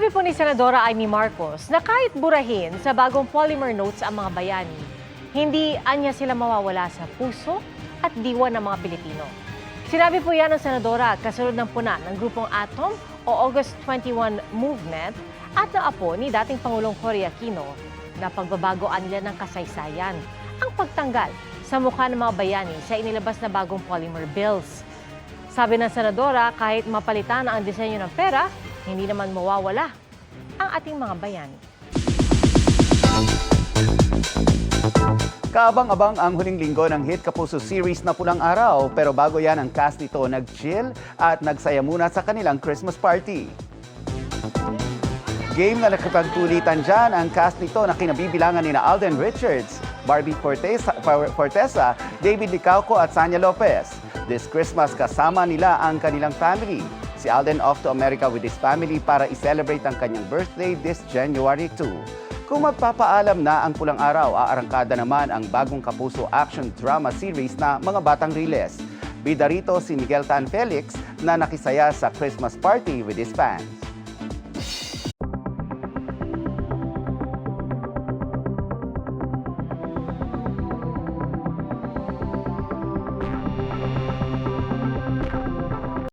Sabi po ni Senadora Amy Marcos na kahit burahin sa bagong polymer notes ang mga bayani, hindi anya sila mawawala sa puso at diwa ng mga Pilipino. Sinabi po yan ng Senadora kasunod ng puna ng grupong Atom o August 21 Movement at ng apo ni dating Pangulong Cory Aquino na pagbabagoan nila ng kasaysayan ang pagtanggal sa mukha ng mga bayani sa inilabas na bagong polymer bills. Sabi ng Senadora, kahit mapalitan ang disenyo ng pera, hindi naman mawawala ang ating mga bayani. Kaabang-abang ang huling linggo ng Hit Kapuso series na Pulang Araw, pero bago yan ang cast nito nag-chill at nagsaya muna sa kanilang Christmas party. Game na nakipagtulitan dyan ang cast nito na kinabibilangan ni Alden Richards, Barbie Fortesa, David Licauco at Sanya Lopez. This Christmas kasama nila ang kanilang family. Si Alden off to America with his family para i-celebrate ang kanyang birthday this January 2. Kung magpapaalam na ang Pulang Araw, aarangkada naman ang bagong Kapuso action drama series na Mga Batang Riles. Bida rito si Miguel Tan Felix na nakisaya sa Christmas party with his fans.